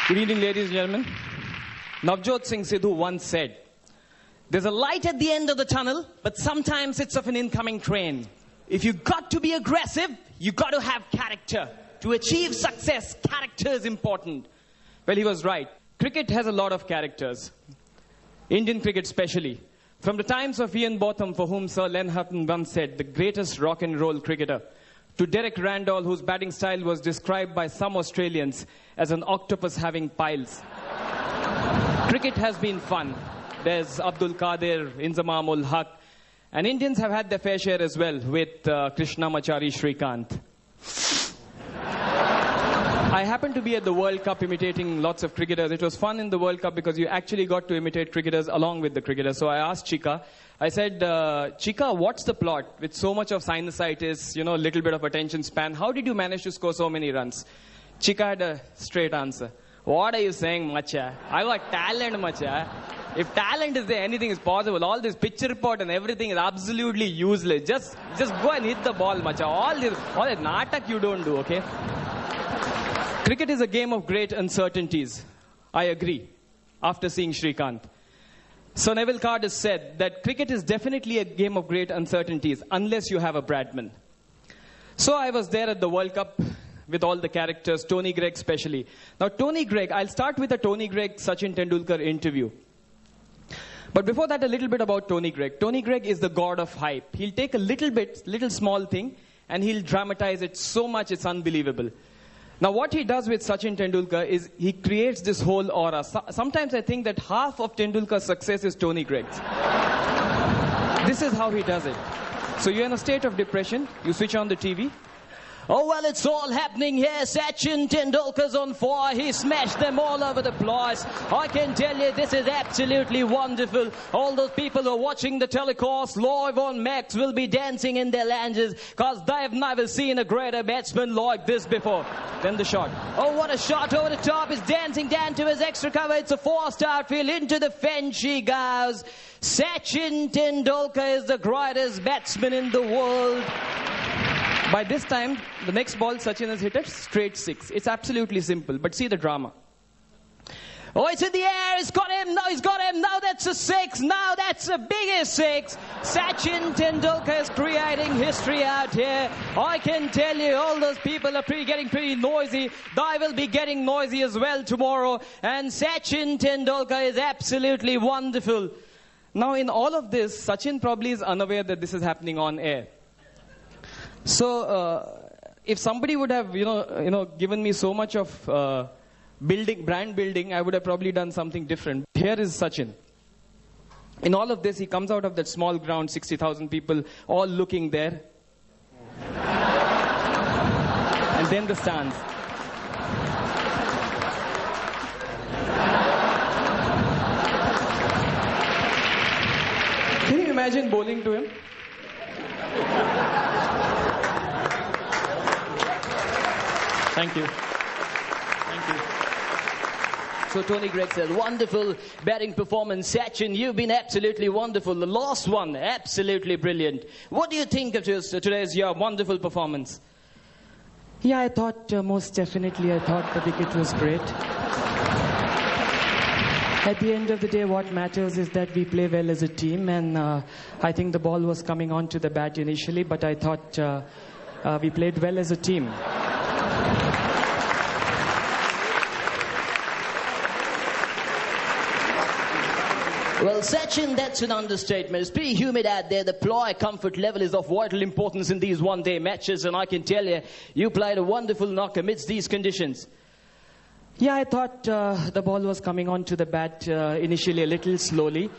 Good evening, ladies and gentlemen. Navjot Singh Sidhu once said, "There's a light at the end of the tunnel, but sometimes it's of an incoming train. If you got to be aggressive, you got to have character. To achieve success, character is important." Well, he was right. Cricket has a lot of characters. Indian cricket especially. From the times of Ian Botham, for whom Sir Len Hutton once said, the greatest rock and roll cricketer, to Derek Randall, whose batting style was described by some Australians as an octopus having piles. Cricket has been fun. There's Abdul Qadir, Inzamam ul Haq, and Indians have had their fair share as well with Krishnamachari Shrikant. I happened to be at the World Cup imitating lots of cricketers. It was fun in the World Cup because you actually got to imitate cricketers along with the cricketers. So I asked Chika, I said, Chika, what's the plot? With so much of sinusitis, a little bit of attention span, how did you manage to score so many runs? Chika had a straight answer. What are you saying, macha? I got talent, macha. If talent is there, anything is possible. All this pitch report and everything is absolutely useless. Just go and hit the ball, macha. All this natak you don't do, okay? Cricket is a game of great uncertainties. I agree, after seeing Shrikant. Sir Neville Card has said that cricket is definitely a game of great uncertainties, unless you have a Bradman. So I was there at the World Cup with all the characters, Tony Greig especially. Now, Tony Greig, I'll start with a Tony Greig Sachin Tendulkar interview. But before that, a little bit about Tony Greig. Tony Greig is the god of hype. He'll take a little small thing, and he'll dramatize it so much it's unbelievable. Now, what he does with Sachin Tendulkar is he creates this whole aura. Sometimes I think that half of Tendulkar's success is Tony Greig's. This is how he does it. So you're in a state of depression, you switch on the TV. Oh, well, it's all happening here. Sachin Tendulkar's on fire. He smashed them all over the place. I can tell you, this is absolutely wonderful. All those people who are watching the telecast live on Max will be dancing in their lounges because they've never seen a greater batsman like this before. Then the shot. Oh, what a shot over the top. He's dancing down to his extra cover. It's a forced outfield. Into the fence she goes. Sachin Tendulkar is the greatest batsman in the world. By this time, the next ball, Sachin has hit a straight six. It's absolutely simple, but see the drama. Oh, it's in the air. He's got him. No, he's got him. Now that's a six. Now that's the biggest six. Sachin Tendulkar is creating history out here. I can tell you, all those people are getting pretty noisy. They will be getting noisy as well tomorrow. And Sachin Tendulkar is absolutely wonderful. Now, in all of this, Sachin probably is unaware that this is happening on air. So, if somebody would have, given me so much of brand building, I would have probably done something different. Here is Sachin. In all of this, he comes out of that small ground, 60,000 people, all looking there. And then the stands. Can you imagine bowling to him? Thank you. Thank you. So Tony Greig said, wonderful batting performance. Sachin, you've been absolutely wonderful. The last one, absolutely brilliant. What do you think of today's wonderful performance? Yeah, I thought, most definitely, I thought the wicket was great. At the end of the day, what matters is that we play well as a team, and I think the ball was coming onto the bat initially, but I thought we played well as a team. Well, Sachin, that's an understatement. It's pretty humid out there. The ply comfort level is of vital importance in these one-day matches, and I can tell you, you played a wonderful knock amidst these conditions. Yeah, I thought the ball was coming onto the bat initially a little slowly,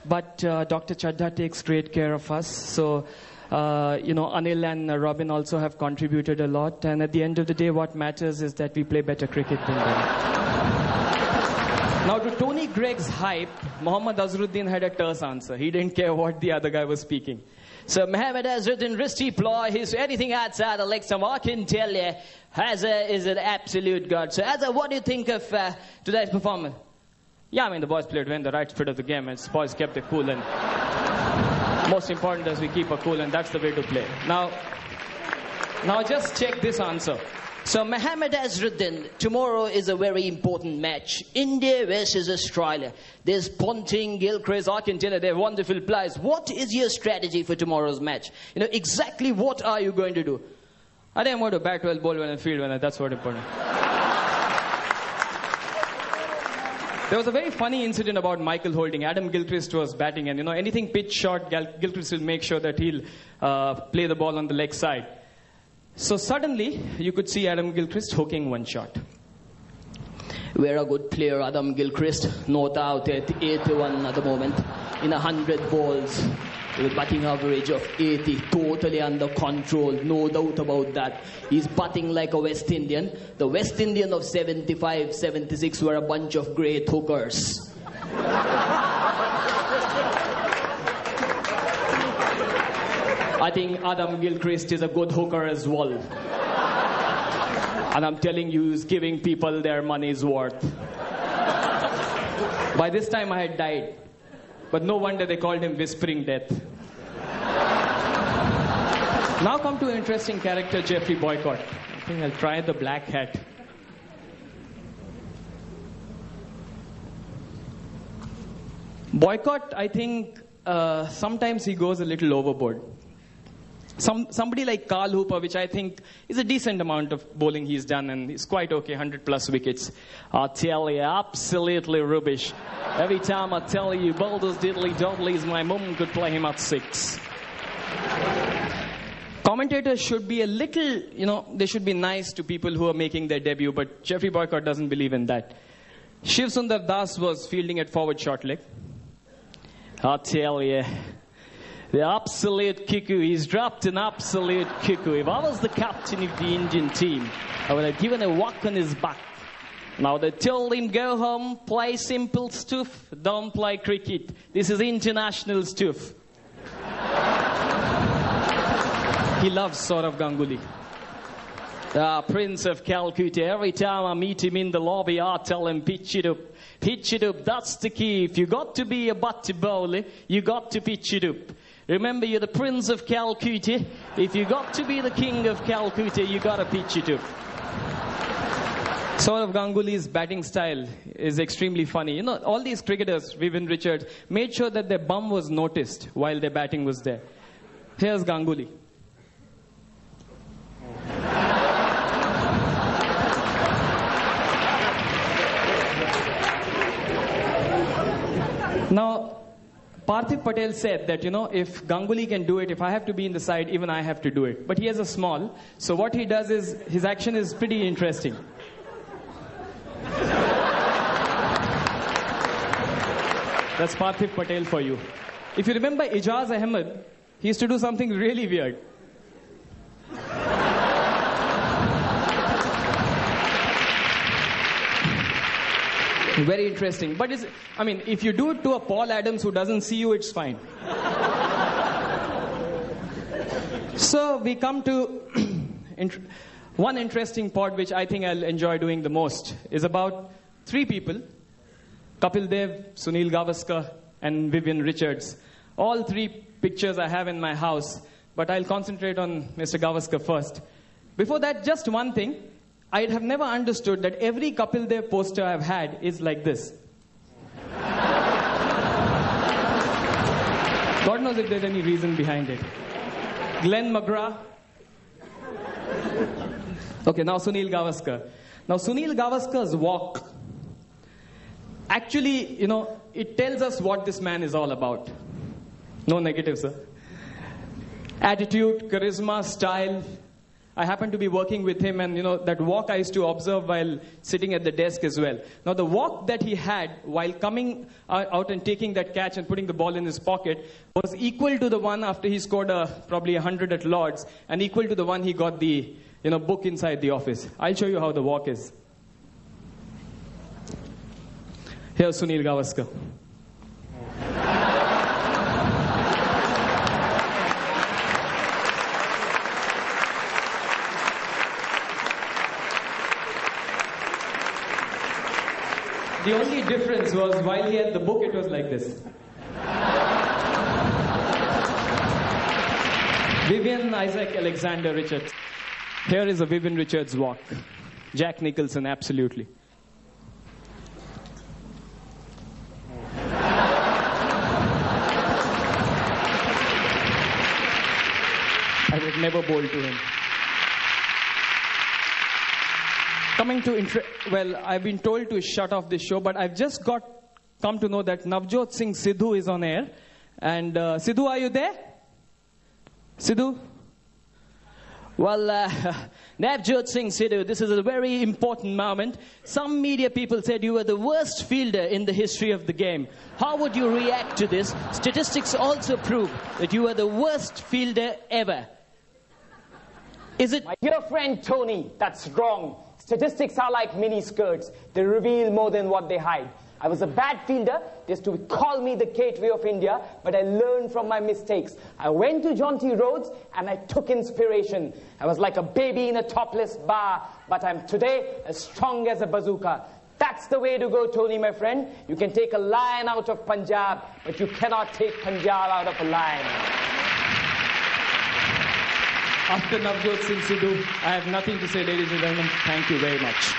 but Dr. Chadha takes great care of us. So, Anil and Robin also have contributed a lot, and at the end of the day, what matters is that we play better cricket than them. Now, to Tony Greig's hype, Mohammad Azharuddin had a terse answer. He didn't care what the other guy was speaking. So Mohammad Azharuddin, wristy ploy, he's anything outside the leg stump, I can tell you, Hazza is an absolute god. So Hazza, what do you think of today's performance? Yeah, I mean, the boys played well in the right spirit of the game, and the boys kept it cool, and most important is we keep it cool, and that's the way to play. Now just check this answer. So Mohammad Azruddin, tomorrow is a very important match. India versus Australia. There's Ponting, Gilchrist, I can tell you they're wonderful players. What is your strategy for tomorrow's match? You know, exactly what are you going to do? I think I'm going to bat well, bowl well and field well. That's what important. There was a very funny incident about Michael Holding. Adam Gilchrist was batting and, anything pitch short, Gilchrist will make sure that he'll play the ball on the leg side. So suddenly, you could see Adam Gilchrist hooking one shot. We're a good player, Adam Gilchrist. Not out at 81 at the moment. In 100 balls. With a batting average of 80. Totally under control. No doubt about that. He's batting like a West Indian. The West Indian of 75, 76 were a bunch of great hookers. I think Adam Gilchrist is a good hooker as well. And I'm telling you, he's giving people their money's worth. By this time I had died. But no wonder they called him Whispering Death. Now come to an interesting character, Jeffrey Boycott. I think I'll try the black hat. Boycott, I think, sometimes he goes a little overboard. Somebody like Carl Hooper, which I think is a decent amount of bowling he's done, and he's quite okay, 100 plus wickets. I tell you, absolutely rubbish. Every time I tell you, boulders diddly doddlies, my mum could play him at 6. Commentators should be a little, they should be nice to people who are making their debut, but Jeffrey Boycott doesn't believe in that. Shiv Sundar Das was fielding at forward short leg. I tell you, the absolute cuckoo. He's dropped an absolute cuckoo. If I was the captain of the Indian team, I would have given a whack on his back. Now they told him, go home, play simple stuff, don't play cricket. This is international stuff. He loves Saurav Ganguly. Prince of Calcutta. Every time I meet him in the lobby, I tell him, pitch it up. Pitch it up, that's the key. If you got to be a batty bowler, you got to pitch it up. Remember, you're the Prince of Calcutta. If you got to be the King of Calcutta, you got to pitch it up. Saurav Ganguly's batting style is extremely funny. All these cricketers, Vivian Richards, made sure that their bum was noticed while their batting was there. Here's Ganguly. Now, Parthiv Patel said that, if Ganguly can do it, if I have to be in the side, even I have to do it. But he has a small, so what he does is, his action is pretty interesting. That's Parthiv Patel for you. If you remember Ijaz Ahmed, he used to do something really weird. Very interesting. But if you do it to a Paul Adams who doesn't see you, it's fine. So we come to one interesting part which I think I'll enjoy doing the most is about 3 people. Kapil Dev, Sunil Gavaskar and Vivian Richards. All 3 pictures I have in my house, but I'll concentrate on Mr. Gavaskar first. Before that, just one thing. I have never understood that every Kapil Dev poster I've had is like this. God knows if there's any reason behind it. Glenn McGrath. Okay, now Sunil Gavaskar. Now Sunil Gavaskar's walk, actually, it tells us what this man is all about. No negative, sir. Attitude, charisma, style. I happened to be working with him, and that walk I used to observe while sitting at the desk as well. Now the walk that he had while coming out and taking that catch and putting the ball in his pocket was equal to the one after he scored probably 100 at Lord's, and equal to the one he got the book inside the office. I'll show you how the walk is. Here's Sunil Gavaskar. The only difference was while he had the book, it was like this. Vivian Isaac Alexander Richards. Here is a Vivian Richards walk. Jack Nicholson, absolutely. I would never bowl to him. Coming to well, I've been told to shut off this show, but I've just come to know that Navjot Singh Sidhu is on air. And Sidhu, are you there? Sidhu? Well, Navjot Singh Sidhu, this is a very important moment. Some media people said you were the worst fielder in the history of the game. How would you react to this? Statistics also prove that you are the worst fielder ever. Is it? My dear friend Tony, that's wrong. Statistics are like mini skirts. They reveal more than what they hide. I was a bad fielder. They used to call me the gateway of India, but I learned from my mistakes. I went to jaunty roads and I took inspiration. I was like a baby in a topless bar, but I'm today as strong as a bazooka. That's the way to go, Tony, my friend. You can take a lion out of Punjab, but you cannot take Punjab out of a lion. After Navjot Singh Sidhu, I have nothing to say, ladies and gentlemen. Thank you very much.